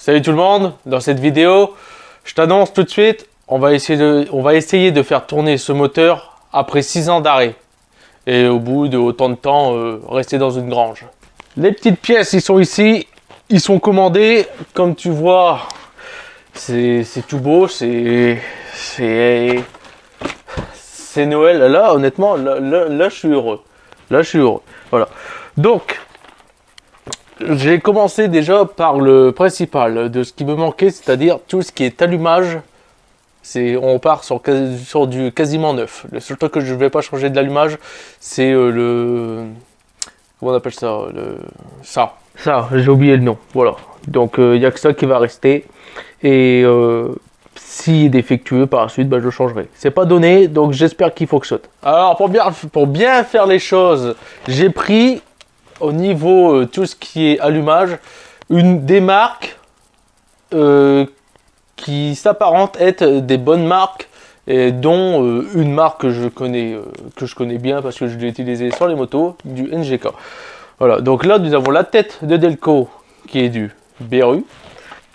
Salut tout le monde, dans cette vidéo, je t'annonce tout de suite, on va essayer de faire tourner ce moteur après 6 ans d'arrêt. Et au bout de autant de temps, rester dans une grange. Les petites pièces, ils sont ici, ils sont commandés, comme tu vois, c'est tout beau, c'est Noël. Là, honnêtement, là, je suis heureux. Là, je suis heureux. Voilà. Donc, j'ai commencé déjà par le principal de ce qui me manquait, c'est-à-dire tout ce qui est allumage. On part sur du quasiment neuf. Le seul truc que je ne vais pas changer de l'allumage, c'est le... Comment on appelle ça Ça, j'ai oublié le nom. Voilà. Donc, il n'y a que ça qui va rester. Et s'il est défectueux par la suite, je le changerai. C'est pas donné, donc j'espère qu'il fonctionne. Alors, pour bien faire les choses, j'ai pris... Au niveau tout ce qui est allumage, des marques qui s'apparentent être des bonnes marques, et dont une marque que je connais bien parce que je l'ai utilisé sur les motos, du NGK. Voilà, donc là nous avons la tête de Delco qui est du Beru.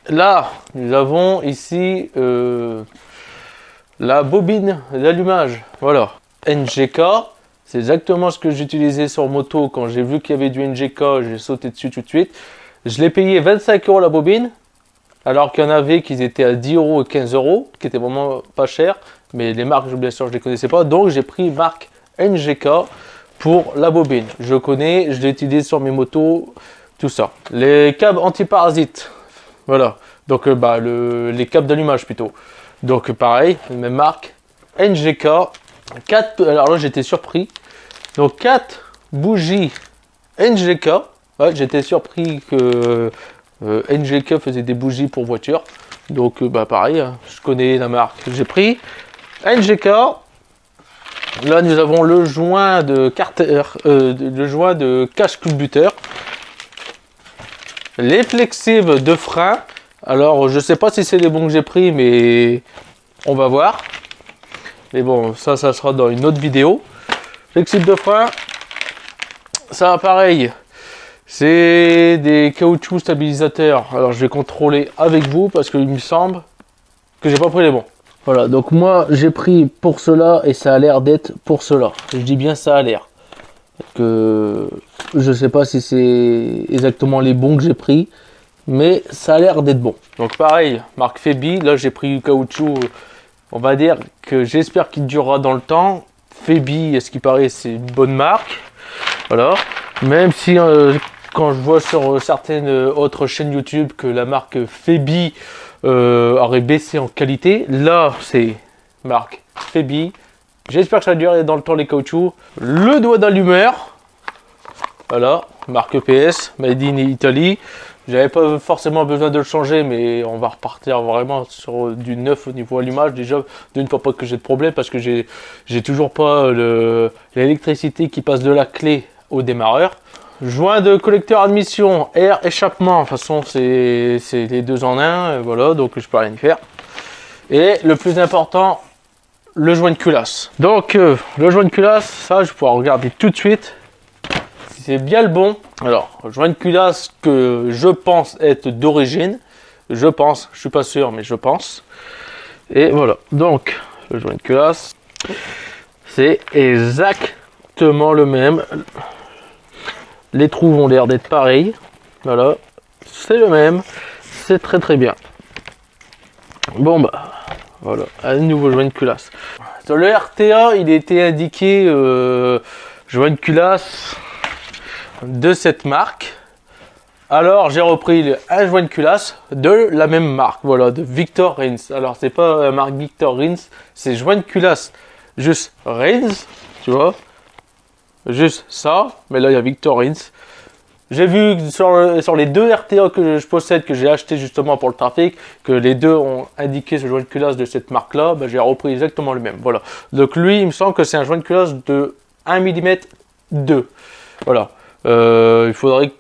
Là nous avons ici la bobine d'allumage, voilà, NGK. C'est exactement ce que j'utilisais sur moto quand j'ai vu qu'il y avait du NGK, j'ai sauté dessus tout de suite. Je l'ai payé 25 € la bobine, alors qu'il y en avait qui étaient à 10 € et 15 €, qui étaient vraiment pas chers. Mais les marques, bien sûr, je ne les connaissais pas. Donc j'ai pris marque NGK pour la bobine. Je connais, je l'ai utilisé sur mes motos, tout ça. Les câbles anti-parasites, voilà. Donc les câbles d'allumage plutôt. Donc pareil, même marque, NGK. Alors là j'étais surpris, donc 4 bougies NGK. Ouais, j'étais surpris que NGK faisait des bougies pour voiture, donc pareil, je connais la marque, j'ai pris NGK. Là nous avons le joint de cache culbuteur, les flexibles de frein. Alors je sais pas si c'est les bons que j'ai pris, mais on va voir. Mais bon, ça sera dans une autre vidéo. Flexible de frein, ça pareil, c'est des caoutchoucs stabilisateurs. Alors je vais contrôler avec vous parce qu'il me semble que j'ai pas pris les bons. Voilà, donc moi j'ai pris pour cela et ça a l'air d'être pour cela. Je dis bien ça a l'air. Que je sais pas si c'est exactement les bons que j'ai pris, mais ça a l'air d'être bon. Donc pareil, marque Febi, là j'ai pris du caoutchouc. On va dire que j'espère qu'il durera dans le temps. Febi, à ce qui paraît, c'est une bonne marque. Voilà. Même si quand je vois sur certaines autres chaînes YouTube que la marque Febi aurait baissé en qualité, là c'est marque Febi. J'espère que ça va durer dans le temps les caoutchoucs. Le doigt d'allumeur. Voilà, marque EPS, Made in Italy. J'avais pas forcément besoin de le changer, mais on va repartir vraiment sur du neuf au niveau allumage. Déjà, d'une fois pas que j'ai de problème, parce que j'ai toujours pas l'électricité qui passe de la clé au démarreur. Joint de collecteur admission, air, échappement. De toute façon, c'est les deux en un. Voilà, donc je peux rien y faire. Et le plus important, le joint de culasse. Donc, le joint de culasse, ça, je vais pouvoir regarder tout de suite. C'est bien le bon. Alors, joint de culasse que je pense être d'origine. Je pense, je suis pas sûr, mais je pense. Et voilà. Donc, le joint de culasse, c'est exactement le même. Les trous ont l'air d'être pareils. Voilà. C'est le même. C'est très très bien. Bon voilà. Un nouveau joint de culasse. Sur le RTA, il était indiqué joint de culasse de cette marque. Alors j'ai repris un joint de culasse de la même marque, voilà, de Victor Rins. Alors c'est pas la marque Victor Rins, c'est joint de culasse juste Rins, tu vois, juste ça, mais là il y a Victor Rins. J'ai vu sur les deux RTA que je possède, que j'ai acheté justement pour le trafic, que les deux ont indiqué ce joint de culasse de cette marque là. J'ai repris exactement le même, voilà. Donc lui il me semble que c'est un joint de culasse de 1 mm 2, voilà. Il faudrait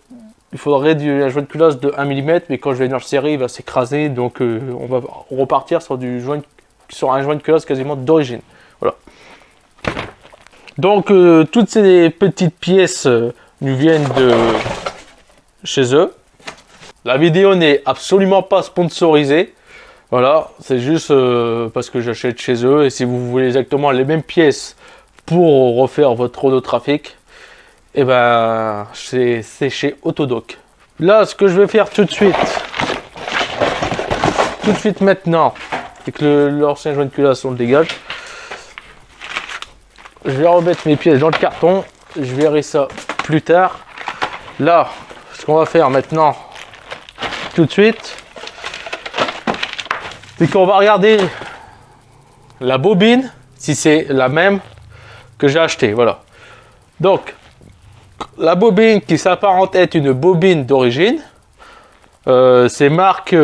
un joint de culasse de 1 mm, mais quand je vais venir le serrer, il va s'écraser. Donc on va repartir sur un joint de culasse quasiment d'origine. Voilà. Donc toutes ces petites pièces nous viennent de chez eux. La vidéo n'est absolument pas sponsorisée. Voilà, c'est juste parce que j'achète chez eux. Et si vous voulez exactement les mêmes pièces pour refaire votre Autotrafic, et ben c'est chez Autodoc. Là, ce que je vais faire tout de suite maintenant, c'est que l'ancien joint de culasse on le dégage. Je vais remettre mes pièces dans le carton. Je verrai ça plus tard. Là, ce qu'on va faire maintenant, tout de suite, c'est qu'on va regarder la bobine, si c'est la même que j'ai acheté. Voilà. Donc, la bobine qui s'apparente être une bobine d'origine, c'est marque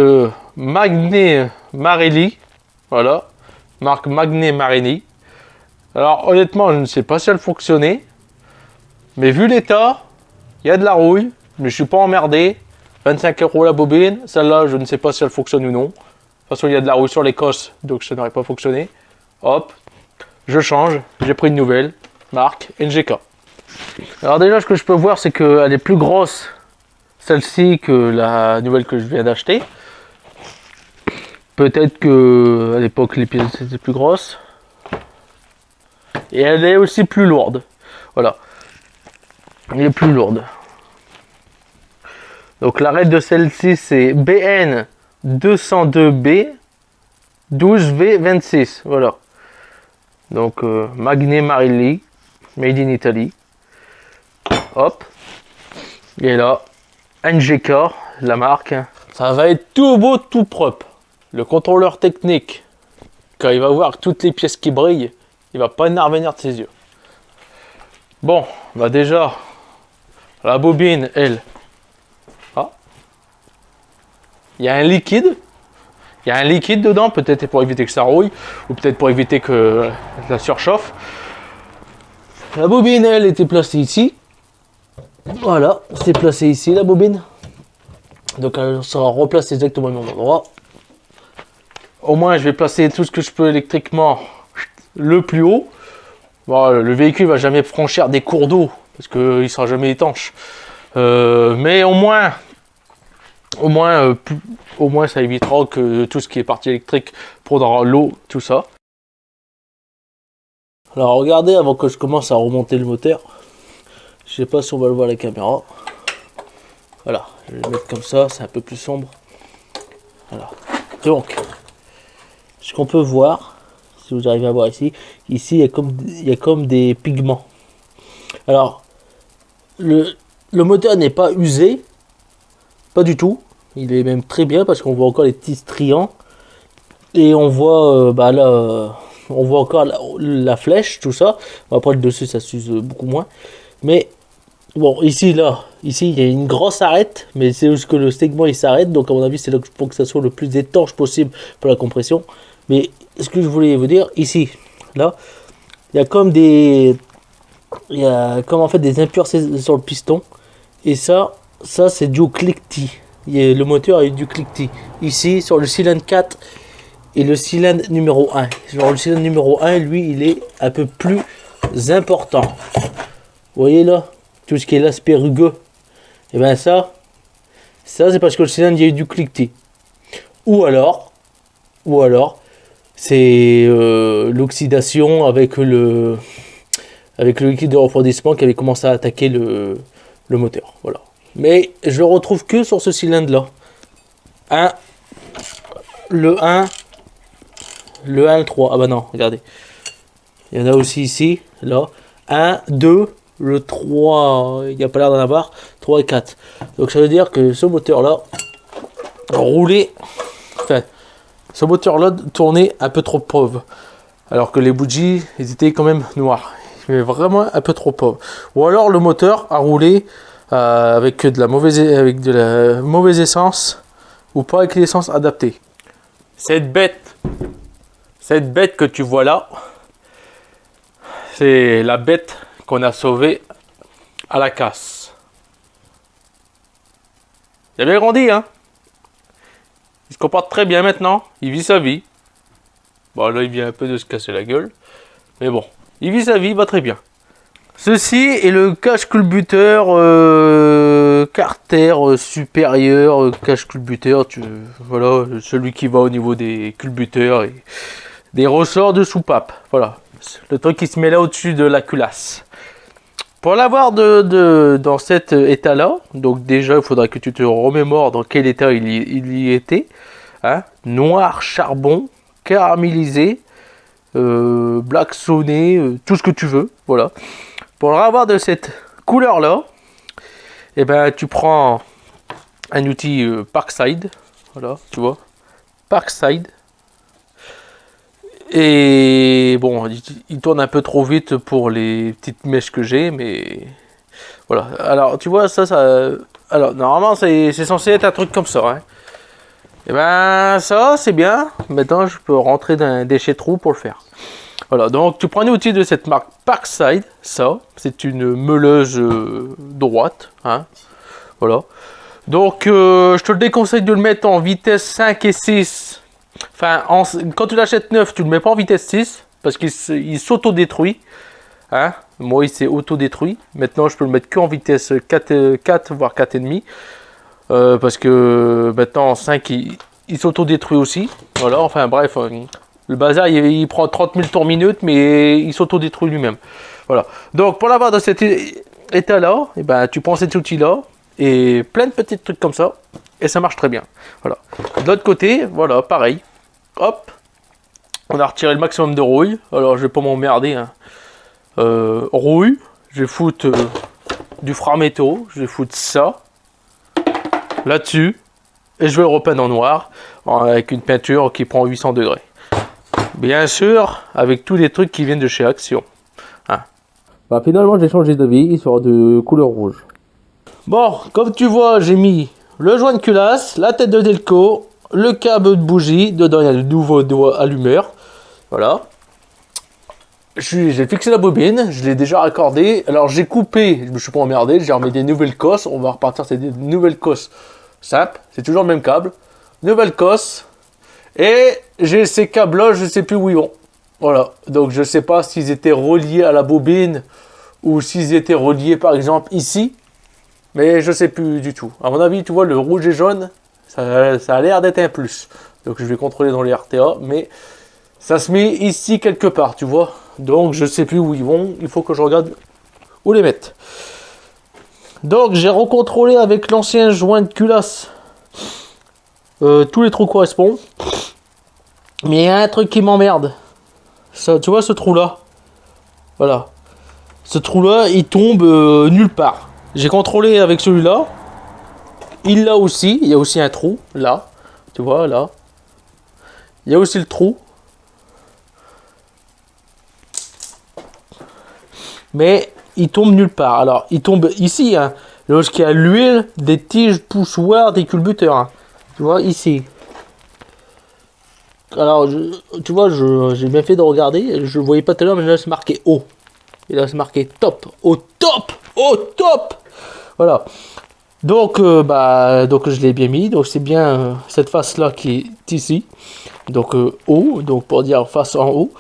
Magnum Marelli. Voilà, marque Magnum Marelli. Alors honnêtement, je ne sais pas si elle fonctionnait, mais vu l'état, il y a de la rouille, mais je suis pas emmerdé. 25 € la bobine, celle-là, je ne sais pas si elle fonctionne ou non. De toute façon, il y a de la rouille sur l'écosse, donc ça n'aurait pas fonctionné. Hop, je change, j'ai pris une nouvelle, marque NGK. Alors déjà, ce que je peux voir, c'est qu'elle est plus grosse, celle-ci, que la nouvelle que je viens d'acheter. Peut-être que à l'époque, les pièces étaient plus grosses. Et elle est aussi plus lourde. Voilà. Elle est plus lourde. Donc l'arrêt de celle-ci, c'est BN 202B 12V26. Voilà. Donc Magnum Marelli, made in Italy. Hop. Et là, NGK, la marque. Ça va être tout beau, tout propre. Le contrôleur technique, quand il va voir toutes les pièces qui brillent, il va pas en revenir de ses yeux. Bon, bah déjà, la bobine, elle. Ah. Il y a un liquide. Il y a un liquide dedans, peut-être pour éviter que ça rouille, ou peut-être pour éviter que ça surchauffe. La bobine, elle, était placée ici. Voilà, c'est placé ici, la bobine. Donc elle sera replacée exactement au même endroit. Au moins, je vais placer tout ce que je peux électriquement le plus haut. Bon, le véhicule va jamais franchir des cours d'eau parce qu'il sera jamais étanche. Mais au moins ça évitera que tout ce qui est partie électrique prendra l'eau, tout ça. Alors regardez, avant que je commence à remonter le moteur, je sais pas si on va le voir à la caméra. Voilà, je vais le mettre comme ça, c'est un peu plus sombre. Voilà. Donc, ce qu'on peut voir, si vous arrivez à voir ici, il y a comme des pigments. Alors, le moteur n'est pas usé, pas du tout. Il est même très bien parce qu'on voit encore les petits striants. Et on voit, on voit encore la flèche, tout ça. Après, le dessus, ça s'use beaucoup moins. Mais, bon, ici, il y a une grosse arête. Mais c'est juste que le segment, il s'arrête. Donc, à mon avis, c'est là pour que ça soit le plus étanche possible pour la compression. Mais, ce que je voulais vous dire, ici, là, il y a comme des... Il y a comme en fait des impuretés sur le piston. Et ça c'est dû au cliquetis. Le moteur a eu du cliquetis. Ici, sur le cylindre 4 et le cylindre numéro 1. Sur le cylindre numéro 1, lui, il est un peu plus important. Vous voyez là, tout ce qui est l'aspect rugueux. Et bien ça c'est parce que le cylindre, il y a eu du cliquetis. Ou alors, c'est l'oxydation avec le liquide de refroidissement qui avait commencé à attaquer le moteur. Voilà. Mais je le retrouve que sur ce cylindre là. Le 3. Ah bah non, regardez. Il y en a aussi ici, là. 1, 2, le 3, il n'y a pas l'air d'en avoir. 3 et 4. Donc ça veut dire que ce moteur là roulait. Enfin, ce moteur là tournait un peu trop pauvre. Alors que les bougies, ils étaient quand même noirs. Mais vraiment un peu trop pauvre. Ou alors le moteur a roulé avec de la mauvaise essence ou pas avec l'essence adaptée. Cette bête que tu vois là, c'est la bête qu'on a sauvée à la casse. Il a bien grandi, hein. Il se comporte très bien maintenant. Il vit sa vie. Bon, là, il vient un peu de se casser la gueule. Mais bon, il vit sa vie, va très bien. Ceci est le cache culbuteur carter supérieur, cache culbuteur, voilà, celui qui va au niveau des culbuteurs et des ressorts de soupape. Voilà, le truc qui se met là au-dessus de la culasse. Pour l'avoir dans cet état-là, donc déjà il faudra que tu te remémores dans quel état il y était. Hein, noir, charbon, caramélisé, blacksonné, tout ce que tu veux. Voilà. Pour l'avoir de cette couleur-là, et ben tu prends un outil Parkside. Voilà, tu vois. Parkside. Et bon, il tourne un peu trop vite pour les petites mèches que j'ai, mais voilà. Alors, tu vois, alors, normalement, c'est censé être un truc comme ça. Hein. Et ben, ça, c'est bien. Maintenant, je peux rentrer dans un déchet trou pour le faire. Voilà, donc tu prends un outil de cette marque Parkside. Ça, c'est une meuleuse droite. Hein. Voilà. Donc, je te le déconseille de le mettre en vitesse 5 et 6. Enfin, quand tu l'achètes neuf, tu ne le mets pas en vitesse 6 parce qu'il s'auto-détruit. Hein? Moi, il s'est auto-détruit. Maintenant, je peux le mettre qu'en vitesse 4 voire 4,5. Parce que maintenant, en 5, il s'auto-détruit aussi. Voilà, enfin bref, le bazar, il prend 30 000 tours minute, mais il s'auto-détruit lui-même. Voilà. Donc, pour l'avoir dans cet état-là, eh ben, tu prends cet outil-là et plein de petits trucs comme ça. Et ça marche très bien. Voilà. De l'autre côté, voilà, pareil. Hop. On a retiré le maximum de rouille. Alors, je vais pas m'emmerder. Hein. Rouille. Je vais foutre du framéto. Je vais foutre ça. Là-dessus. Et je vais le repeindre en noir. Avec une peinture qui prend 800 degrés. Bien sûr, avec tous les trucs qui viennent de chez Action. Hein. Bah, finalement, j'ai changé d'avis. Il sera de couleur rouge. Bon, comme tu vois, j'ai mis le joint de culasse, la tête de Delco, le câble de bougie, dedans il y a le nouveau doigt allumeur, voilà. J'ai fixé la bobine, je l'ai déjà raccordée, alors j'ai coupé, je me suis pas emmerdé, j'ai remis des nouvelles cosses, on va repartir, c'est des nouvelles cosses simples, c'est toujours le même câble, nouvelle cosse, et j'ai ces câbles là, je sais plus où ils vont, voilà, donc je sais pas s'ils étaient reliés à la bobine, ou s'ils étaient reliés par exemple ici, mais je sais plus du tout. À mon avis, tu vois, le rouge et jaune, ça a l'air d'être un plus. Donc je vais contrôler dans les RTA, mais ça se met ici quelque part, tu vois. Donc je sais plus où ils vont, il faut que je regarde où les mettre. Donc j'ai recontrôlé avec l'ancien joint de culasse. Tous les trous correspondent. Mais il y a un truc qui m'emmerde. Ça, tu vois ce trou là. Voilà. Ce trou là, il tombe nulle part. J'ai contrôlé avec celui-là. Il l'a aussi. Il y a aussi un trou. Là. Tu vois, là. Il y a aussi le trou. Mais il tombe nulle part. Alors, il tombe ici. Hein, lorsqu'il y a l'huile des tiges poussoirs des culbuteurs. Hein. Tu vois, ici. Alors, tu vois, j'ai bien fait de regarder. Je ne voyais pas tout à l'heure, mais là, c'est marqué haut. Et là, c'est marqué top. Au top. Au top. Voilà. Donc, donc je l'ai bien mis. Donc, c'est bien cette face-là qui est ici. Donc, haut. Donc, pour dire face en haut.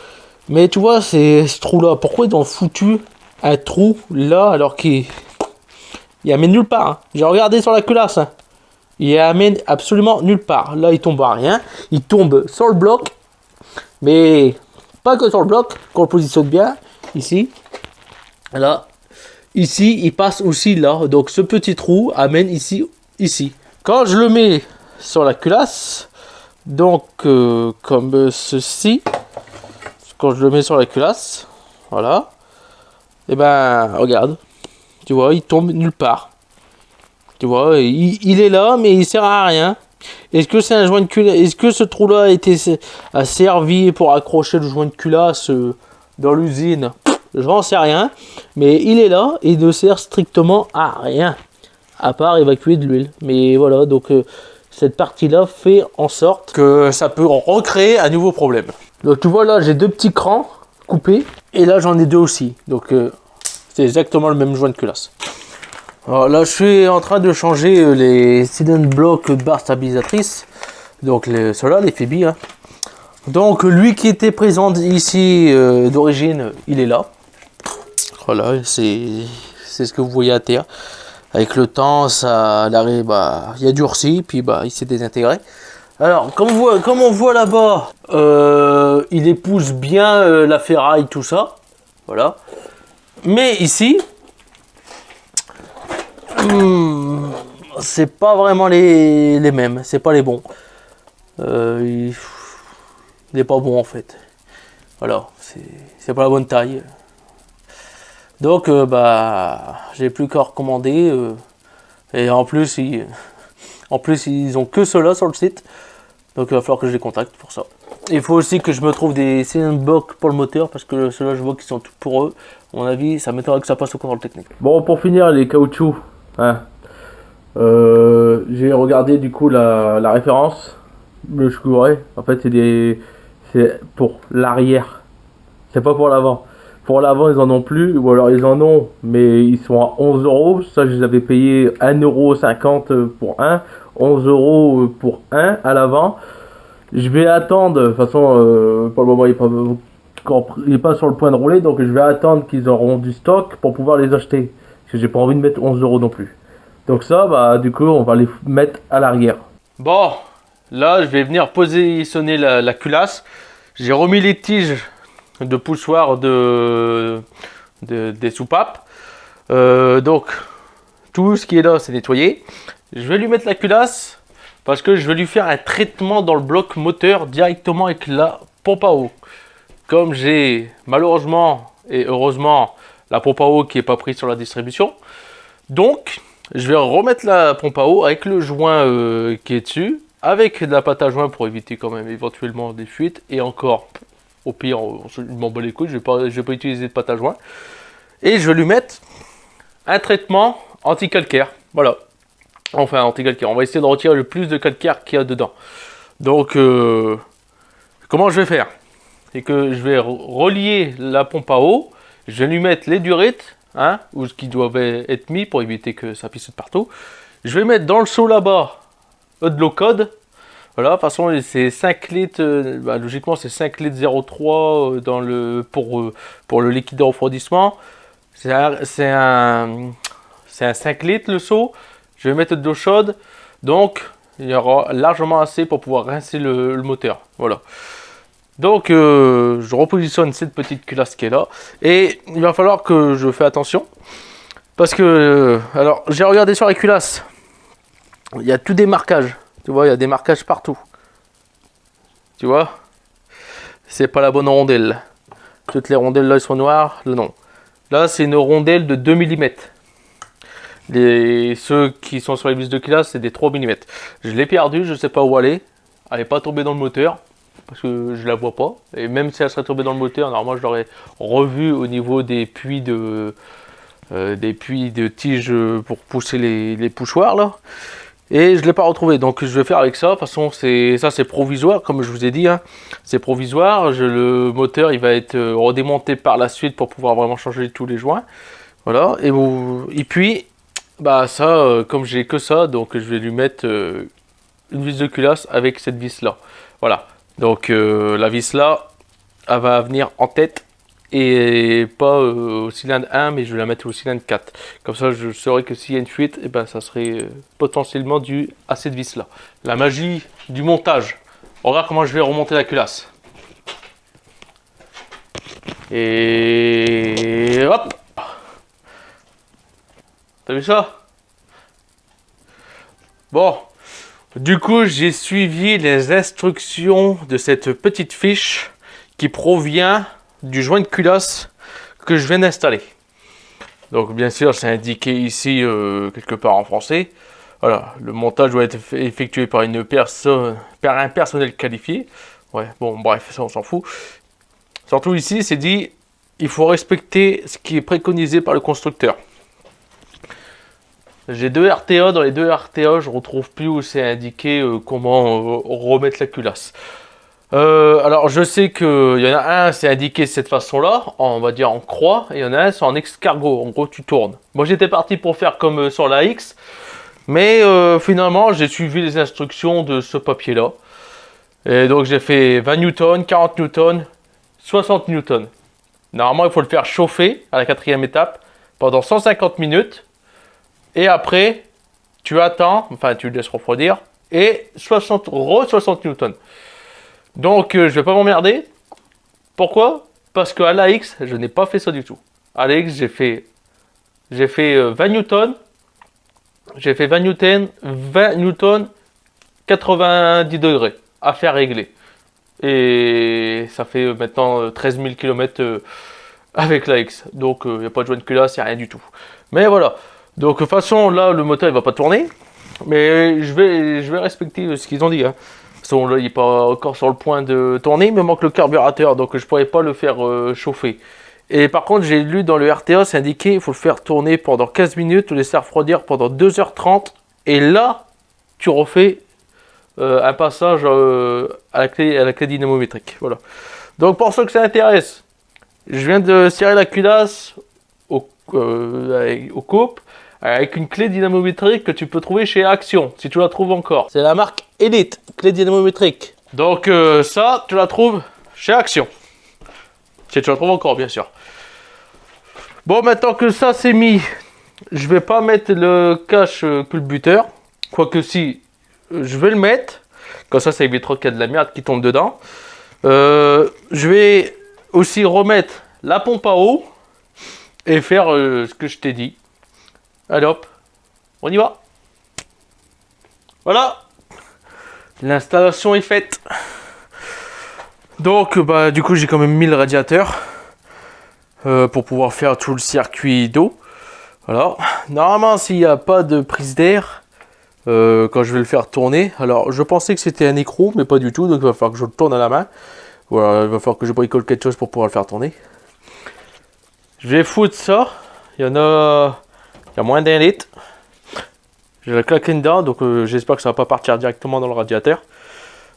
Mais tu vois, c'est ce trou-là. Pourquoi ils ont foutu un trou là alors qu'il amène nulle part. Hein. J'ai regardé sur la culasse. Hein. Il amène absolument nulle part. Là, il tombe à rien. Il tombe sur le bloc. Mais pas que sur le bloc. Qu'on le positionne bien. Ici. Là. Ici, il passe aussi là. Donc, ce petit trou amène ici. Ici. Quand je le mets sur la culasse. Donc, comme ceci. Quand je le mets sur la culasse. Voilà. Et ben, regarde. Tu vois, il tombe nulle part. Tu vois, il est là, mais il sert à rien. Est-ce que c'est un joint de culasse? Est-ce que ce trou-là a servi pour accrocher le joint de culasse dans l'usine? J'en sais rien. Mais il est là et il ne sert strictement à rien. À part évacuer de l'huile. Mais voilà, donc cette partie-là fait en sorte que ça peut recréer un nouveau problème. Donc tu vois là, j'ai deux petits crans coupés. Et là, j'en ai deux aussi. Donc c'est exactement le même joint de culasse. Alors là, je suis en train de changer les cylinder blocs de barre stabilisatrice. Donc ceux-là, les Phoebe. Hein. Donc lui qui était présent ici d'origine, il est là. Voilà, c'est ce que vous voyez à terre. avec le temps, ça arrive, bah, il a durci, puis bah, il s'est désintégré. Alors, comme on voit là-bas, il épouse bien la ferraille, tout ça. Voilà. Mais ici, c'est pas vraiment les mêmes, c'est pas les bons. Il est pas bon en fait. Voilà, c'est pas la bonne taille. Donc, bah, j'ai plus qu'à recommander. Et en plus, ils ont que cela sur le site. Donc, il va falloir que je les contacte pour ça. Il faut aussi que je me trouve des blocs pour le moteur parce que ceux-là, je vois qu'ils sont tout pour eux. À mon avis, ça m'étonnerait que ça passe au contrôle technique. Bon, pour finir, les caoutchoucs. Hein. J'ai regardé du coup la référence. Le Shigure. En fait, c'est pour l'arrière. C'est pas pour l'avant. Pour l'avant, ils en ont plus, ou alors ils en ont, mais ils sont à 11 euros. Ça, je les avais payés 1,50 € pour un, 11 € pour un à l'avant. Je vais attendre, de toute façon, pour le moment, il est pas sur le point de rouler, donc je vais attendre qu'ils auront du stock pour pouvoir les acheter. Parce que j'ai pas envie de mettre 11 € non plus. Donc ça, bah, du coup, on va les mettre à l'arrière. Bon, là, je vais venir positionner la culasse. J'ai remis les tiges de poussoir des soupapes. Donc, tout ce qui est là, c'est nettoyé. Je vais lui mettre la culasse parce que je vais lui faire un traitement dans le bloc moteur directement avec la pompe à eau. Comme j'ai malheureusement et heureusement la pompe à eau qui n'est pas prise sur la distribution. Donc, je vais remettre la pompe à eau avec le joint qui est dessus, avec de la pâte à joint pour éviter quand même éventuellement des fuites. Et encore, au pire, je m'en bats les couilles, je vais pas utiliser de pâte à joint. Et je vais lui mettre un traitement anti-calcaire. Voilà. Enfin, anti-calcaire. On va essayer de retirer le plus de calcaire qu'il y a dedans. Donc, comment je vais faire? C'est que je vais relier la pompe à eau. Je vais lui mettre les durites, hein, ou ce qui doivent être mis pour éviter que ça pisse de partout. Je vais mettre dans le seau là-bas de l'eau code. Voilà, de toute façon, c'est 5 litres, logiquement, c'est 5 litres 0,3 pour le liquide de refroidissement. C'est un 5 litres le seau. Je vais mettre de l'eau chaude. Donc, il y aura largement assez pour pouvoir rincer le moteur. Voilà. Donc, je repositionne cette petite culasse qui est là. Et il va falloir que je fasse attention. Parce que, alors, j'ai regardé sur la culasse. Il y a tout des marquages. Tu vois, il y a des marquages partout. Tu vois? C'est pas la bonne rondelle. Toutes les rondelles là, elles sont noires. Là, non. Là, c'est une rondelle de 2 mm. Ceux qui sont sur les vis de culasse, c'est des 3 mm. Je l'ai perdu, je sais pas où aller. Elle n'est pas tombée dans le moteur. Parce que je la vois pas. Et même si elle serait tombée dans le moteur, normalement, je l'aurais revu au niveau des puits de tiges pour pousser les poussoirs là. Et je ne l'ai pas retrouvé, donc je vais faire avec ça. De toute façon, c'est provisoire, comme je vous ai dit. Hein. C'est provisoire. Le moteur, il va être redémonté par la suite pour pouvoir vraiment changer tous les joints. Voilà. Et puis, bah ça, comme j'ai que ça, donc je vais lui mettre une vis de culasse avec cette vis là. Voilà. Donc la vis là, elle va venir en tête. Et pas au cylindre 1, mais je vais la mettre au cylindre 4. Comme ça, je saurais que s'il y a une fuite, eh ben, ça serait potentiellement dû à cette vis-là. La magie du montage. On regarde comment je vais remonter la culasse. Et hop! T'as vu ça? Bon. Du coup, j'ai suivi les instructions de cette petite fiche qui provient du joint de culasse que je viens d'installer. Donc bien sûr, c'est indiqué ici quelque part en français. Voilà, le montage doit être effectué par un personnel qualifié. Ouais, bon, bref, ça on s'en fout. Surtout ici, c'est dit, il faut respecter ce qui est préconisé par le constructeur. J'ai 2 RTA, dans les 2 RTA, je ne retrouve plus où c'est indiqué comment remettre la culasse. Alors je sais qu'il y en a un, c'est indiqué de cette façon-là, on va dire en croix, et il y en a un, c'est en escargot, en gros tu tournes. Moi j'étais parti pour faire comme sur la X, mais finalement j'ai suivi les instructions de ce papier-là. Et donc j'ai fait 20 newtons, 40 newtons, 60 newtons. Normalement il faut le faire chauffer à la 4e étape pendant 150 minutes. Et après, tu attends, enfin tu le laisses refroidir. Et 60 Newtons. Donc je vais pas m'emmerder. Pourquoi? Parce qu'à l'AX, je n'ai pas fait ça du tout. À l'AX, j'ai fait 20 newtons. J'ai fait 20 newtons, 90 degrés à faire régler. Et ça fait maintenant 13 000 km avec l'AX. Donc il n'y a pas de joint de culasse, il n'y a rien du tout. Mais voilà. Donc de toute façon, là, le moteur il va pas tourner. Mais je vais respecter ce qu'ils ont dit. Hein. De toute façon, là, il n'est pas encore sur le point de tourner. Il me manque le carburateur, donc je ne pourrais pas le faire chauffer. Et par contre, j'ai lu dans le RTA, c'est indiqué, il faut le faire tourner pendant 15 minutes, le laisser refroidir pendant 2h30. Et là, tu refais un passage à la clé dynamométrique. Voilà. Donc pour ceux que ça intéresse, je viens de serrer la culasse au coupe avec une clé dynamométrique que tu peux trouver chez Action, si tu la trouves encore. C'est la marque Elite, clé dynamométrique. Donc ça, tu la trouves chez Action. Si tu la trouves encore, bien sûr. Bon, maintenant que ça c'est mis, je vais pas mettre le cache culbuteur. Quoique si, je vais le mettre. Comme ça évitera qu'il y a de la merde qui tombe dedans. Je vais aussi remettre la pompe à eau et faire ce que je t'ai dit. Allez hop, on y va. Voilà, l'installation est faite. Donc bah du coup j'ai quand même mis le radiateur pour pouvoir faire tout le circuit d'eau. Alors normalement s'il n'y a pas de prise d'air quand je vais le faire tourner, alors je pensais que c'était un écrou mais pas du tout, donc il va falloir que je le tourne à la main. Voilà, il va falloir que je bricole quelque chose pour pouvoir le faire tourner. Je vais foutre ça, il y a moins d'1 litre. Je vais la claquer dedans, donc j'espère que ça va pas partir directement dans le radiateur.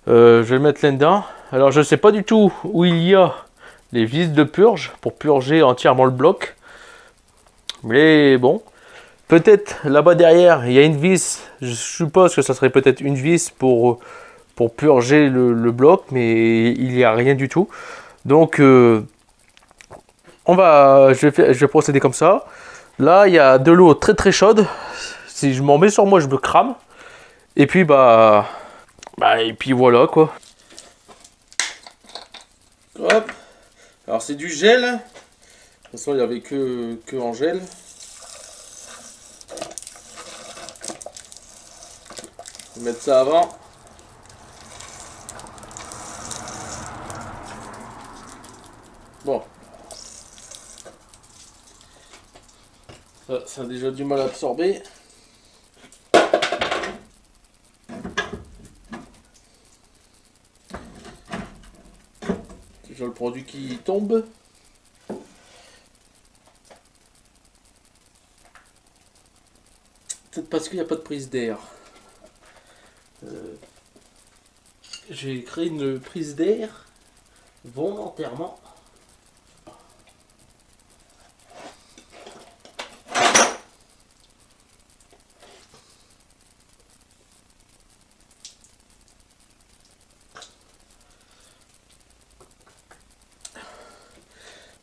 Je vais le mettre là-dedans. Alors je sais pas du tout où il y a les vis de purge pour purger entièrement le bloc. Mais bon, peut-être là-bas derrière il y a une vis. Je suppose que ça serait peut-être une vis pour purger le bloc, mais il n'y a rien du tout. Donc je vais procéder comme ça. Là il y a de l'eau très très chaude. Si je m'en mets sur moi, je me crame. Et puis et puis voilà quoi. Hop. Alors c'est du gel. De toute façon il n'y avait que en gel. Je vais mettre ça avant. Bon. Ça a déjà du mal à absorber. Déjà le produit qui tombe. Peut-être parce qu'il n'y a pas de prise d'air. J'ai créé une prise d'air volontairement.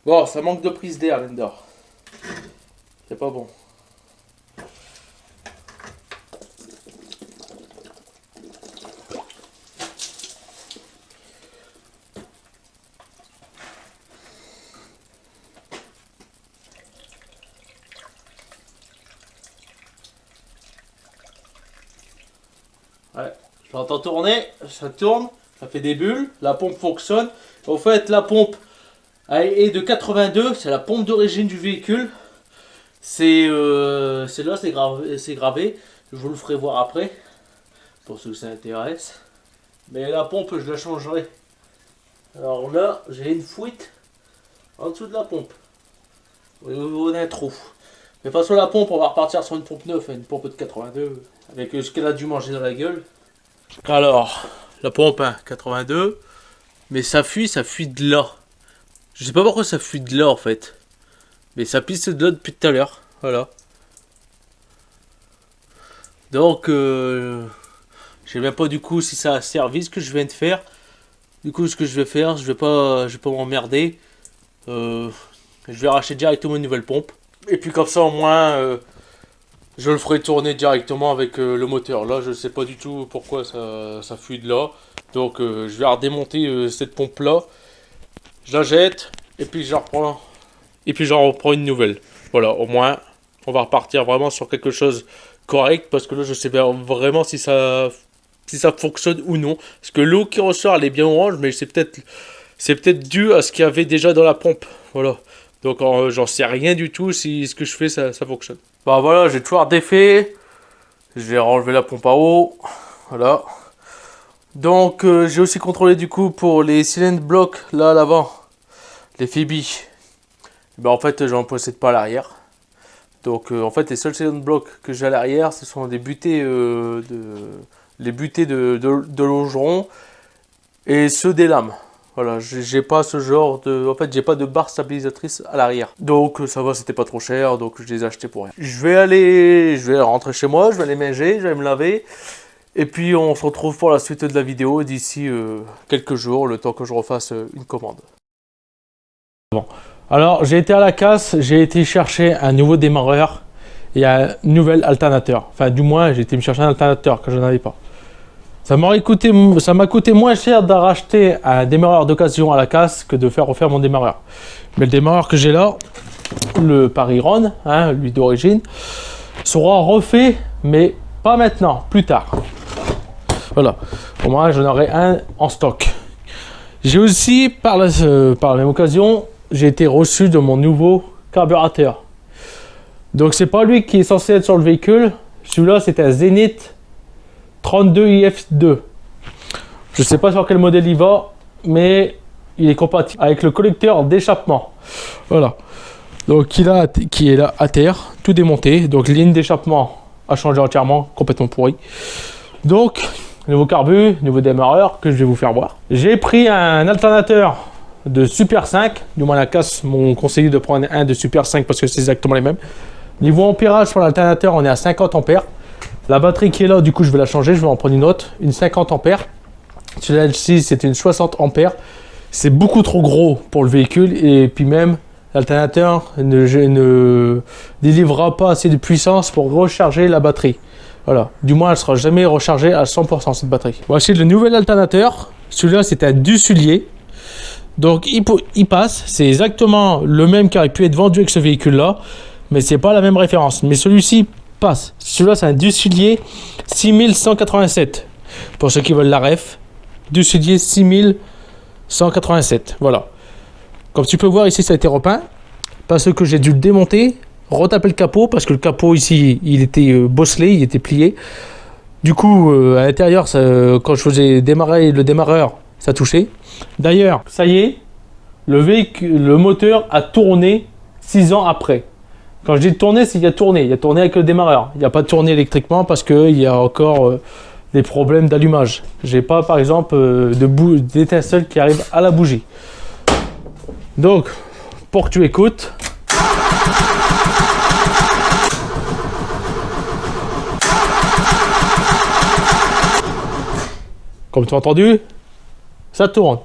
Bon, ça manque de prise d'air là-dedans. C'est pas bon. Ouais, je l'entends tourner, ça tourne, ça fait des bulles, la pompe fonctionne. En fait, la pompe est de 82, c'est la pompe d'origine du véhicule. C'est là, c'est gravé. Je vous le ferai voir après, pour ceux que ça intéresse. Mais la pompe, je la changerai. Alors là, j'ai une fuite en dessous de la pompe, au niveau d'un trou. Mais de toute façon, la pompe, on va repartir sur une pompe neuve, une pompe de 82, avec ce qu'elle a dû manger dans la gueule. Alors, la pompe 82, mais ça fuit de là. Je sais pas pourquoi ça fuit de là en fait. Mais ça pisse de là depuis tout à l'heure. Voilà. Donc, je sais même pas du coup si ça a servi ce que je viens de faire. Du coup, ce que je vais faire, je vais pas m'emmerder. Je vais racheter directement une nouvelle pompe. Et puis comme ça au moins, je le ferai tourner directement avec le moteur. Là, je sais pas du tout pourquoi ça fuit de là. Donc, je vais redémonter cette pompe-là. Je la jette, et puis je reprends. Et puis j'en reprends une nouvelle. Voilà, au moins, on va repartir vraiment sur quelque chose correct. Parce que là, je sais vraiment si ça fonctionne ou non. Parce que l'eau qui ressort, elle est bien orange, mais c'est peut-être dû à ce qu'il y avait déjà dans la pompe. Voilà. Donc j'en sais rien du tout si ce que je fais ça fonctionne. Bah voilà, j'ai tout redéfait. J'ai enlevé la pompe à eau. Voilà. Donc j'ai aussi contrôlé du coup pour les cylindres blocs là à l'avant. Les Phoebe. Ben, en fait j'en possède pas à l'arrière. Donc en fait les seuls cylindres blocs que j'ai à l'arrière ce sont des butées les butées de longeron et ceux des lames. Voilà, j'ai pas ce genre de... En fait, j'ai pas de barre stabilisatrice à l'arrière. Donc, ça va, c'était pas trop cher, donc je les ai achetés pour rien. Je vais rentrer chez moi, je vais aller manger, je vais me laver. Et puis, on se retrouve pour la suite de la vidéo d'ici quelques jours, le temps que je refasse une commande. Bon, alors, j'ai été à la casse, j'ai été chercher un nouveau démarreur et un nouvel alternateur. Enfin, du moins, j'ai été me chercher un alternateur que je n'avais pas. Ça m'a coûté moins cher de racheter un démarreur d'occasion à la casse que de faire refaire mon démarreur. Mais le démarreur que j'ai là, le Pariron, hein, lui d'origine, sera refait, mais pas maintenant, plus tard. Voilà, au moins j'en aurai un en stock. J'ai aussi, par la même occasion, j'ai été reçu de mon nouveau carburateur. Donc c'est pas lui qui est censé être sur le véhicule, celui-là c'est un Zenith 32 IF2. Je sais pas sur quel modèle il va, mais il est compatible avec le collecteur d'échappement. Voilà. Donc qui est là à terre, tout démonté. Donc ligne d'échappement a changé entièrement, complètement pourri. Donc nouveau carbu, nouveau démarreur que je vais vous faire voir. J'ai pris un alternateur de Super 5. Du moins la casse m'ont conseillé de prendre un de Super 5 parce que c'est exactement les mêmes. Niveau ampérage sur l'alternateur, on est à 50 ampères. La batterie qui est là, du coup, je vais la changer. Je vais en prendre une autre, une 50 ampères. Celle-ci, c'est une 60 ampères. C'est beaucoup trop gros pour le véhicule. Et puis même, l'alternateur ne délivrera pas assez de puissance pour recharger la batterie. Voilà. Du moins, elle ne sera jamais rechargée à 100% cette batterie. Voici le nouvel alternateur. Celui-là, c'est un Dusulier. Donc, il passe. C'est exactement le même qui aurait pu être vendu avec ce véhicule-là. Mais c'est pas la même référence. Mais celui-ci passe. Celui-là, c'est un Dusulier 6187. Pour ceux qui veulent la ref, Dusulier 6187. Voilà. Comme tu peux voir ici, ça a été repeint. Parce que j'ai dû le démonter, retaper le capot. Parce que le capot ici, il était bosselé, il était plié. Du coup, à l'intérieur, quand je faisais démarrer le démarreur, ça touchait. D'ailleurs, ça y est, le moteur a tourné 6 ans après. Quand je dis tourner, c'est qu'il a tourné. Il a tourné avec le démarreur. Il n'y a pas tourné électriquement parce qu'il y a encore des problèmes d'allumage. J'ai pas, par exemple, d'étincelles qui arrivent à la bougie. Donc, pour que tu écoutes. Comme tu as entendu, ça tourne.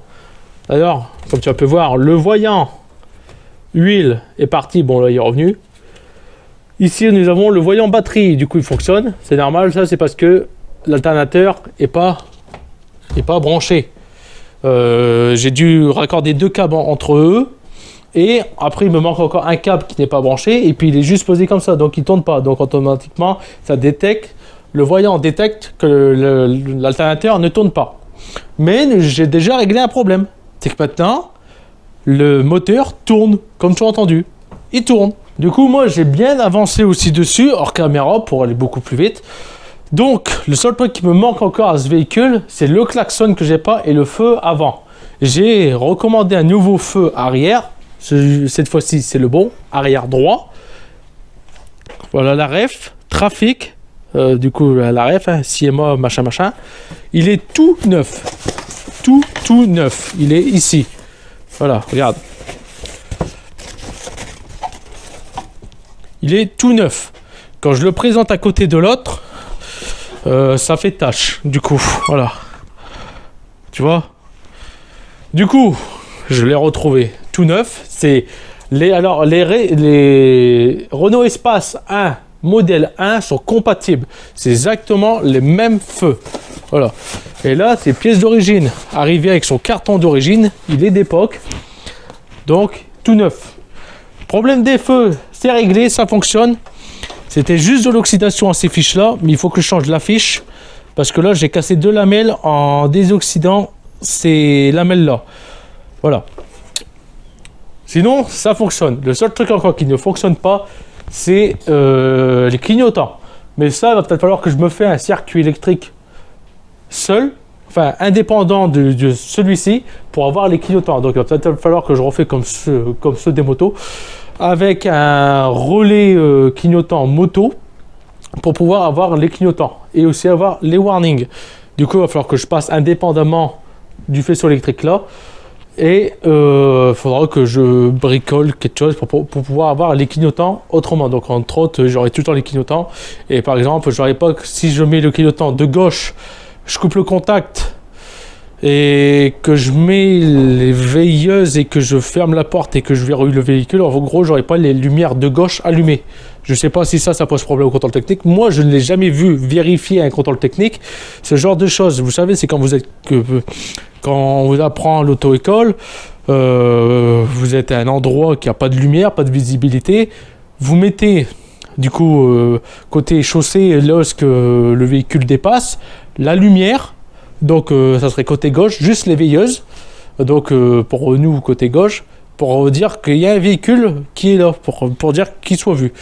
D'ailleurs, comme tu peux voir, le voyant huile est parti. Bon, là, il est revenu. Ici, nous avons le voyant batterie. Du coup, il fonctionne. C'est normal. Ça, c'est parce que l'alternateur n'est pas branché. J'ai dû raccorder 2 câbles entre eux. Et après, il me manque encore un câble qui n'est pas branché. Et puis, il est juste posé comme ça. Donc, il ne tourne pas. Donc, automatiquement, ça détecte. Le voyant détecte que l'alternateur ne tourne pas. Mais j'ai déjà réglé un problème. C'est que maintenant, le moteur tourne, comme tu as entendu. Il tourne. Du coup, moi, j'ai bien avancé aussi dessus, hors caméra, pour aller beaucoup plus vite. Donc, le seul truc qui me manque encore à ce véhicule, c'est le klaxon que j'ai pas et le feu avant. J'ai recommandé un nouveau feu arrière. Cette fois-ci, c'est le bon, arrière droit. Voilà la ref, trafic. Du coup, la ref, hein, CMA, machin, machin. Il est tout neuf. Tout neuf. Il est ici. Voilà, regarde. Il est tout neuf. Quand je le présente à côté de l'autre, ça fait tâche. Du coup, voilà. Tu vois? Du coup, je l'ai retrouvé tout neuf. C'est les Renault Espace 1 modèle 1 sont compatibles. C'est exactement les mêmes feux. Voilà. Et là, c'est pièces d'origine. Arrivé avec son carton d'origine, il est d'époque. Donc, tout neuf. Problème des feux, c'est réglé, ça fonctionne. C'était juste de l'oxydation à ces fiches-là, mais il faut que je change la fiche. Parce que là, j'ai cassé 2 lamelles en désoxydant ces lamelles-là. Voilà. Sinon, ça fonctionne. Le seul truc encore qui ne fonctionne pas, c'est les clignotants. Mais ça, il va peut-être falloir que je me fasse un circuit électrique seul, enfin indépendant de celui-ci, pour avoir les clignotants. Donc il va peut-être falloir que je refais comme ceux des motos, avec un relais clignotant moto, pour pouvoir avoir les clignotants et aussi avoir les warnings. Du coup, il va falloir que je passe indépendamment du faisceau électrique là. Et il faudra que je bricole quelque chose pour pouvoir avoir les clignotants autrement. Donc entre autres, j'aurai tout le temps les clignotants. Et par exemple, j'aurai pas que si je mets le clignotant de gauche, je coupe le contact et que je mets les veilleuses et que je ferme la porte et que je verrouille le véhicule, en gros, j'aurai pas les lumières de gauche allumées. Je sais pas si ça pose problème au contrôle technique. Moi, je ne l'ai jamais vu vérifier un contrôle technique. Ce genre de choses, vous savez, c'est quand on vous apprend l'auto-école, vous êtes à un endroit qui n'a pas de lumière, pas de visibilité, vous mettez du coup côté chaussée, lorsque le véhicule dépasse, la lumière, donc ça serait côté gauche, juste les veilleuses, donc pour nous côté gauche, pour dire qu'il y a un véhicule qui est là, pour dire qu'il soit vu.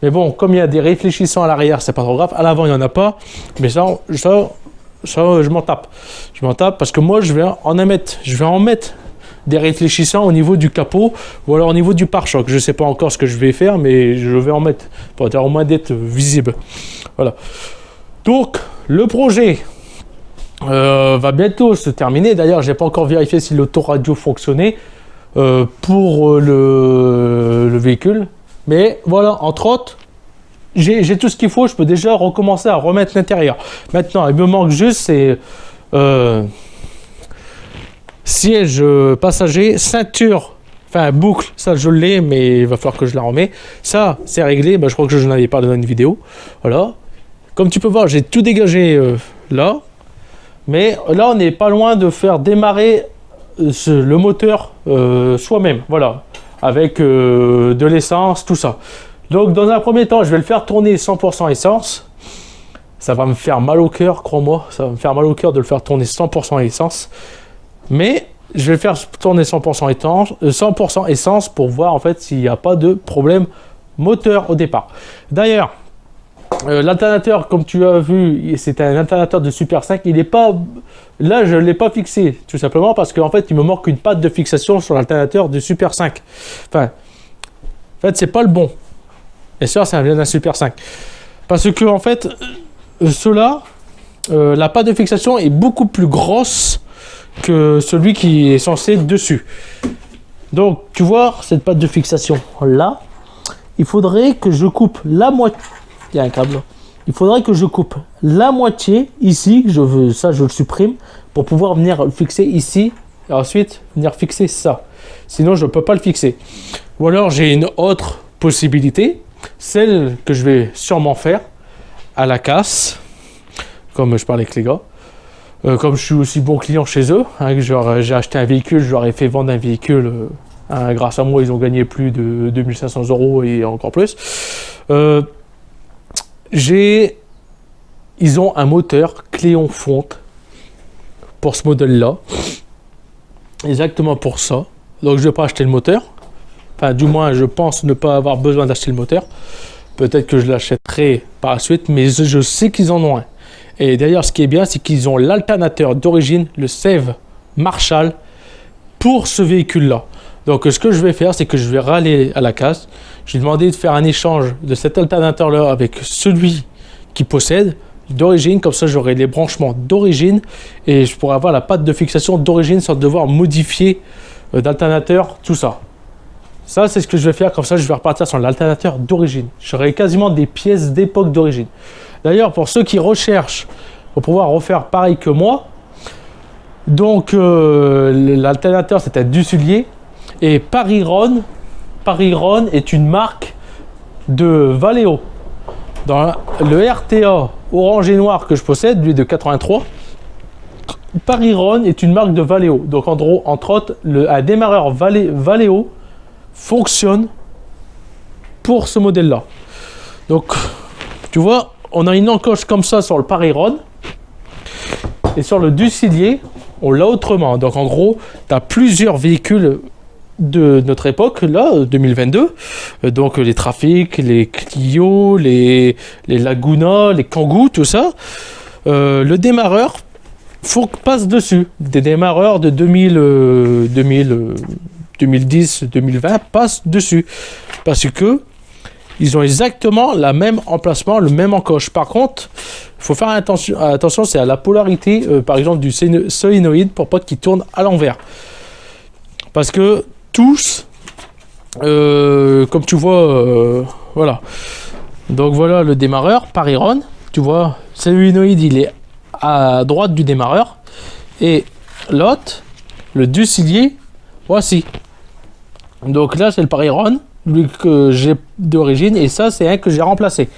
Mais bon, comme il y a des réfléchissants à l'arrière, c'est pas trop grave, à l'avant il n'y en a pas, mais ça je m'en tape. Je m'en tape parce que moi, je vais en mettre des réfléchissants au niveau du capot ou alors au niveau du pare-choc. Je ne sais pas encore ce que je vais faire, mais je vais en mettre pour au moins d'être visible. Voilà. Donc, le projet va bientôt se terminer. D'ailleurs, je n'ai pas encore vérifié si l'autoradio fonctionnait pour le véhicule. Mais voilà, entre autres, j'ai tout ce qu'il faut, je peux déjà recommencer à remettre l'intérieur. Maintenant, il me manque juste c'est siège passager, ceinture, enfin boucle, ça je l'ai, mais il va falloir que je la remets. Ça, c'est réglé, je crois que je n'avais pas dans une vidéo. Voilà. Comme tu peux voir, j'ai tout dégagé là. Mais là, on n'est pas loin de faire démarrer le moteur soi-même. Voilà. Avec de l'essence, tout ça. Donc dans un premier temps, je vais le faire tourner 100% essence. Ça va me faire mal au cœur, crois-moi. Ça va me faire mal au cœur de le faire tourner 100% essence. Mais je vais le faire tourner 100% essence pour voir en fait s'il n'y a pas de problème moteur au départ. D'ailleurs, l'alternateur, comme tu as vu, c'est un alternateur de Super 5. Il n'est pas... Là, je ne l'ai pas fixé, tout simplement parce qu'en fait, il me manque une patte de fixation sur l'alternateur du Super 5. Enfin, en fait, c'est pas le bon. Et ça vient d'un Super 5. Parce que, en fait, ceux-là, la patte de fixation est beaucoup plus grosse que celui qui est censé être dessus. Donc, tu vois, cette patte de fixation là, il faudrait que je coupe la moitié. Il y a un câble là. Il faudrait que je coupe la moitié ici, je le supprime, pour pouvoir venir le fixer ici, et ensuite venir fixer ça. Sinon, je ne peux pas le fixer. Ou alors, j'ai une autre possibilité, celle que je vais sûrement faire à la casse, comme je parlais avec les gars. Comme je suis aussi bon client chez eux, hein, j'ai acheté un véhicule, je leur ai fait vendre un véhicule, grâce à moi, ils ont gagné plus de 2500 € et encore plus. Ils ont un moteur Cléon fonte pour ce modèle-là, exactement pour ça. Donc je ne vais pas acheter le moteur, enfin du moins je pense ne pas avoir besoin d'acheter le moteur. Peut-être que je l'achèterai par la suite, mais je sais qu'ils en ont un. Et d'ailleurs ce qui est bien, c'est qu'ils ont l'alternateur d'origine, le Sève Marshall, pour ce véhicule-là. Donc ce que je vais faire, c'est que je vais râler à la casse. Je vais demander de faire un échange de cet alternateur-là avec celui qui possède d'origine. Comme ça, j'aurai les branchements d'origine et je pourrai avoir la patte de fixation d'origine sans devoir modifier d'alternateur, tout ça. Ça, c'est ce que je vais faire. Comme ça, je vais repartir sur l'alternateur d'origine. J'aurai quasiment des pièces d'époque d'origine. D'ailleurs, pour ceux qui recherchent pour pouvoir refaire pareil que moi, donc l'alternateur, c'est un Dusselier. Et Paris-Rhône est une marque de Valeo. Dans le RTA orange et noir que je possède, lui de 83, Pariron est une marque de Valeo. Donc en gros, entre autres, un démarreur Valeo fonctionne pour ce modèle-là. Donc, tu vois, on a une encoche comme ça sur le Pariron. Et sur le Ducilier, on l'a autrement. Donc en gros, tu as plusieurs véhicules de notre époque, là, 2022. Donc les Trafic, les Clio, les Laguna, les Kangoo, tout ça. Le démarreur passe dessus. Des démarreurs de 2010, 2020 passent dessus. Parce que ils ont exactement le même emplacement, le même encoche. Par contre, il faut faire attention, c'est à la polarité, par exemple, du solénoïde pour pas qu'il tourne à l'envers. Parce que tous, comme tu vois, voilà. Donc voilà le démarreur, Pariron. Tu vois, solénoïde, il est à droite du démarreur. Et l'autre, le Ducilier, voici. Donc là, c'est le Pariron, lui que j'ai d'origine, et ça, c'est un que j'ai remplacé.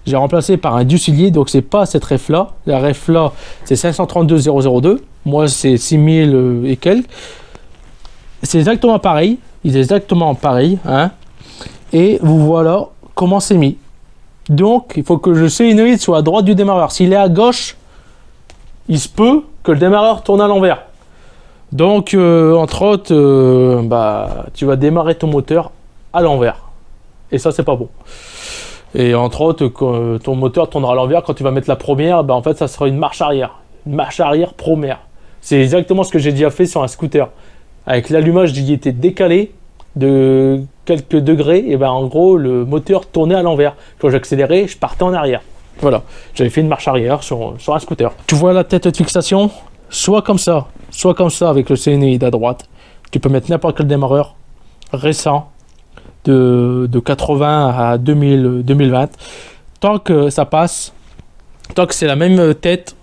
J'ai remplacé par un Ducilier, donc c'est pas cette ref là. La ref là, c'est 532 002. Moi, c'est 6000 et quelques. C'est exactement pareil. Il est exactement pareil. Hein. Et vous voilà comment c'est mis. Donc, il faut que le solénoïde soit à droite du démarreur. S'il est à gauche, il se peut que le démarreur tourne à l'envers. Donc, entre autres, tu vas démarrer ton moteur à l'envers. Et ça, c'est pas bon. Et entre autres, quand ton moteur tournera à l'envers, quand tu vas mettre la première, en fait, ça sera une marche arrière. Une marche arrière première. C'est exactement ce que j'ai déjà fait sur un scooter. Avec l'allumage, il était décalé de quelques degrés. Et en gros, le moteur tournait à l'envers. Quand j'accélérais, je partais en arrière. Voilà. J'avais fait une marche arrière sur un scooter. Tu vois la tête de fixation ? Soit comme ça avec le solénoïde à droite. Tu peux mettre n'importe quel démarreur récent de 80 à 2020. Tant que ça passe, tant que c'est la même tête,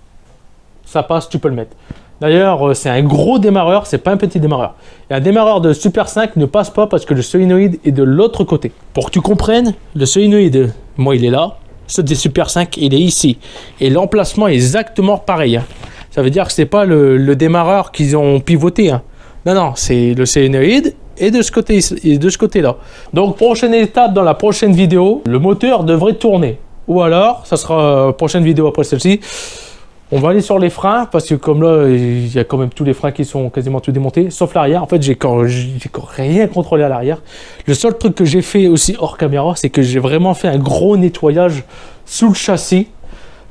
ça passe, tu peux le mettre. D'ailleurs, c'est un gros démarreur, c'est pas un petit démarreur. Et un démarreur de Super 5 ne passe pas parce que le solénoïde est de l'autre côté. Pour que tu comprennes, le solénoïde, moi il est là, celui des Super 5, il est ici. Et l'emplacement est exactement pareil. Hein. Ça veut dire que c'est pas le démarreur qu'ils ont pivoté. Hein. Non, c'est le solénoïde et de ce côté-là. Donc, prochaine étape dans la prochaine vidéo, le moteur devrait tourner. Ou alors, ça sera prochaine vidéo après celle-ci. On va aller sur les freins, parce que comme là, il y a quand même tous les freins qui sont quasiment tout démontés, sauf l'arrière. En fait, j'ai rien contrôlé à l'arrière. Le seul truc que j'ai fait aussi hors caméra, c'est que j'ai vraiment fait un gros nettoyage sous le châssis.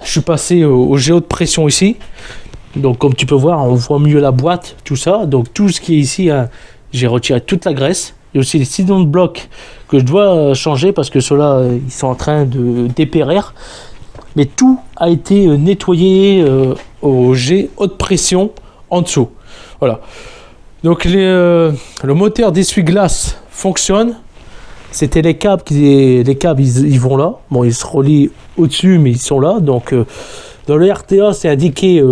Je suis passé au géo de pression ici. Donc, comme tu peux voir, on voit mieux la boîte, tout ça. Donc, tout ce qui est ici, hein, j'ai retiré toute la graisse. Il y a aussi les sidons de bloc que je dois changer parce que ceux-là, ils sont en train de dépérir. Mais tout a été nettoyé au jet haute pression en dessous. Voilà. Donc, le moteur d'essuie-glace fonctionne. C'était les câbles, ils vont là. Bon, ils se relient au-dessus, mais ils sont là. Donc, dans le RTA, c'est indiqué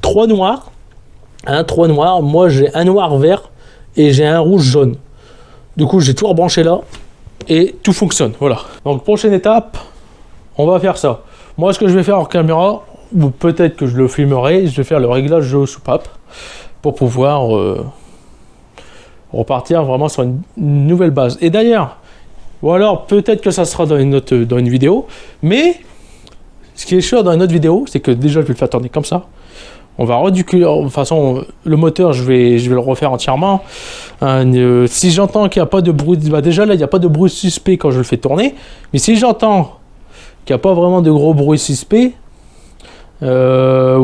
3 noirs. Hein, 3 noirs. Moi, j'ai un noir vert et j'ai un rouge jaune. Du coup, j'ai tout rebranché là et tout fonctionne. Voilà. Donc, prochaine étape, on va faire ça. Moi, ce que je vais faire en caméra, ou peut-être que je le filmerai, je vais faire le réglage de soupape pour pouvoir repartir vraiment sur une nouvelle base. Et d'ailleurs, ou alors peut-être que ça sera dans une vidéo, mais ce qui est sûr dans une autre vidéo, c'est que déjà je vais le faire tourner comme ça. On va reduculer, de toute façon, le moteur, je vais le refaire entièrement. Si j'entends qu'il n'y a pas de bruit, déjà là, il n'y a pas de bruit suspect quand je le fais tourner. Mais si j'entends qu'il n'y a pas vraiment de gros bruit suspect, je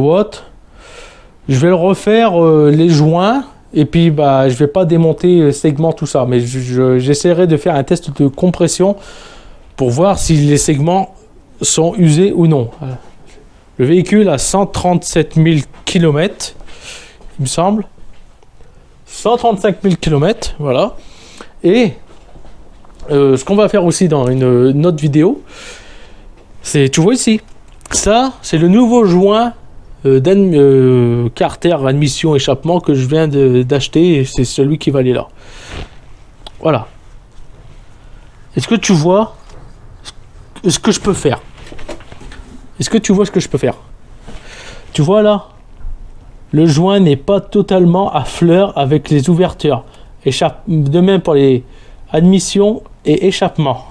vais le refaire les joints. Et puis, je vais pas démonter segments, tout ça. Mais j'essaierai de faire un test de compression pour voir si les segments sont usés ou non. Le véhicule a 137 000 km, il me semble. 135 000 km, voilà. Et ce qu'on va faire aussi dans une autre vidéo, c'est, tu vois ici, ça, c'est le nouveau joint carter, admission, échappement que je viens d'acheter, et c'est celui qui va aller là. Voilà. Est-ce que tu vois ce que je peux faire. Est-ce que tu vois ce que je peux faire? Tu vois là, le joint n'est pas totalement à fleur avec les ouvertures. De même pour les admissions et échappements.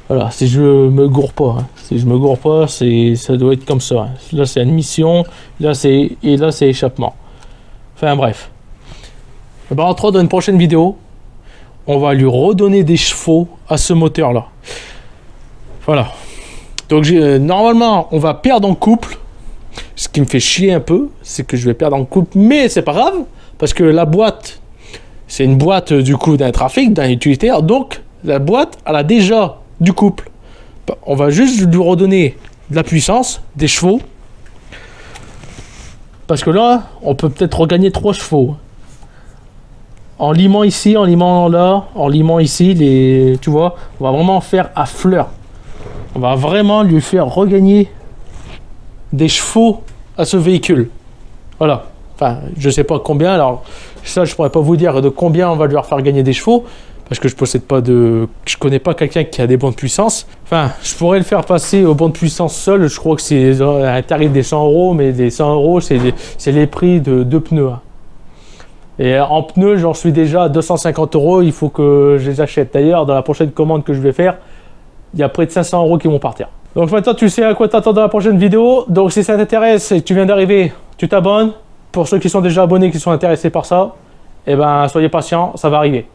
Voilà, si je me gourre pas, hein. Si je me gourre pas, ça doit être comme ça. Hein. Là c'est admission, là c'est échappement. Enfin bref. Et ben, on rentre dans une prochaine vidéo. On va lui redonner des chevaux à ce moteur là. Voilà. Donc normalement on va perdre en couple. Ce qui me fait chier un peu, c'est que je vais perdre en couple, mais c'est pas grave, parce que la boîte, c'est une boîte du coup d'un trafic, d'un utilitaire, donc la boîte, elle a déjà du couple. On va juste lui redonner de la puissance, des chevaux, parce que là, on peut peut-être regagner 3 chevaux. En limant ici, en limant là, en limant ici, tu vois, on va vraiment faire à fleur. On va vraiment lui faire regagner des chevaux à ce véhicule. Voilà. Enfin, je sais pas combien, alors ça je pourrais pas vous dire de combien on va lui faire gagner des chevaux, parce que je connais pas quelqu'un qui a des bons de puissance. Enfin, je pourrais le faire passer au bon de puissance seul, je crois que c'est un tarif des 100 euros, mais des 100 euros c'est les prix de 2 pneus. Et en pneus, j'en suis déjà à 250 euros, il faut que je les achète. D'ailleurs, dans la prochaine commande que je vais faire, il y a près de 500 euros qui vont partir. Donc maintenant tu sais à quoi t'attendre dans la prochaine vidéo. Donc si ça t'intéresse et que tu viens d'arriver, tu t'abonnes. Pour ceux qui sont déjà abonnés, qui sont intéressés par ça, eh ben soyez patients, ça va arriver.